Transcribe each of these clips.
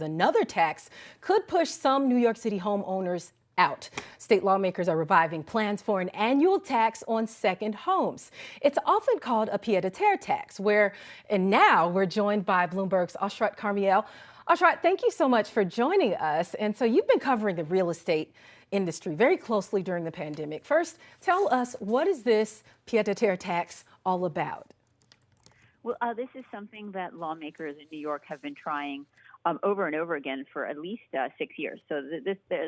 Another tax could push some New York City homeowners out. State lawmakers are reviving plans for an annual tax on second homes. It's often called a pied-a-terre tax, and now we're joined by Bloomberg's Ashrat Carmiel. Ashrat, thank you so much for joining us. And so you've been covering the real estate industry very closely during the pandemic. First, tell us, what is this pied-a-terre tax all about? Well, this is something that lawmakers in New York have been trying over and over again for at least 6 years. So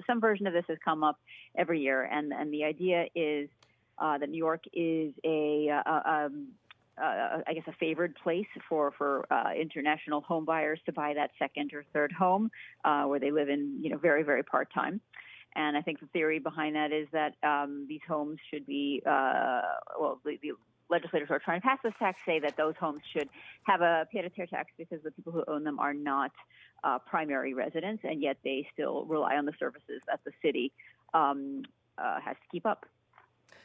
some version of this has come up every year, and the idea is that New York is I guess a favored place for international home buyers to buy that second or third home where they live in very, very part time. And I think the theory behind that is that these homes should be the legislators who are trying to pass this tax say that those homes should have a pied-a-terre tax because the people who own them are not primary residents, and yet they still rely on the services that the city has to keep up.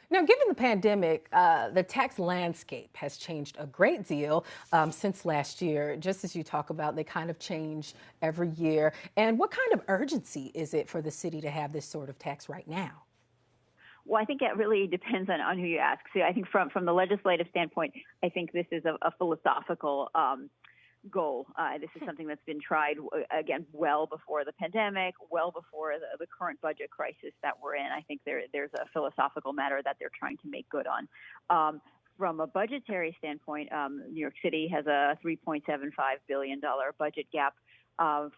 Now, given the pandemic, the tax landscape has changed a great deal since last year. Just as you talk about, they kind of change every year. And what kind of urgency is it for the city to have this sort of tax right now? Well, I think it really depends on who you ask. So I think from the legislative standpoint, I think this is a philosophical goal. This is something that's been tried, again, well before the pandemic, well before the current budget crisis that we're in. I think there's a philosophical matter that they're trying to make good on. From a budgetary standpoint, New York City has a $3.75 billion budget gap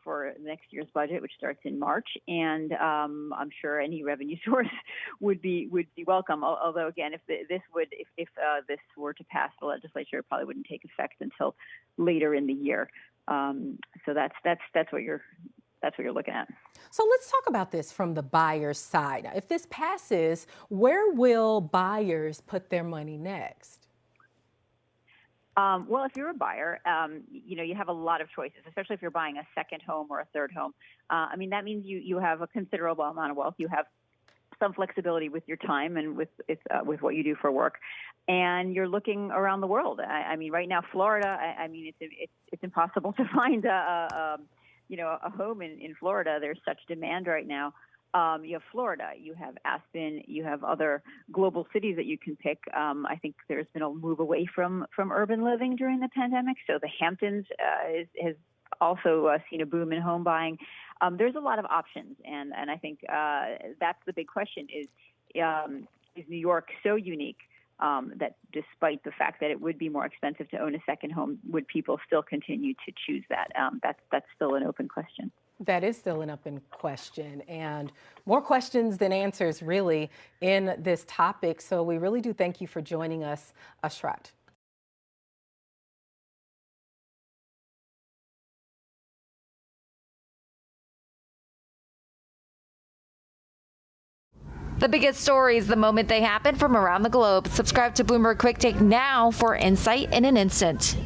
for next year's budget, which starts in March, and I'm sure any revenue source would be welcome. Although, again, if this were to pass the legislature, it probably wouldn't take effect until later in the year. So that's what you're looking at. So let's talk about this from the buyer's side. Now, if this passes, where will buyers put their money next? Well, if you're a buyer, you have a lot of choices, especially if you're buying a second home or a third home. That means you have a considerable amount of wealth. You have some flexibility with your time and with what you do for work, and you're looking around the world. Right now, Florida. It's impossible to find a home in Florida. There's such demand right now. You have Florida, you have Aspen, you have other global cities that you can pick. I think there's been a move away from urban living during the pandemic. So the Hamptons has also seen a boom in home buying. There's a lot of options, and I think that's the big question: is New York so unique that despite the fact that it would be more expensive to own a second home, would people still continue to choose that? That's still an open question. That is still an open question, and more questions than answers, really, in this topic. So we really do thank you for joining us, Ashrat. The biggest stories the moment they happen from around the globe. Subscribe to Bloomberg Quick Take now for insight in an instant.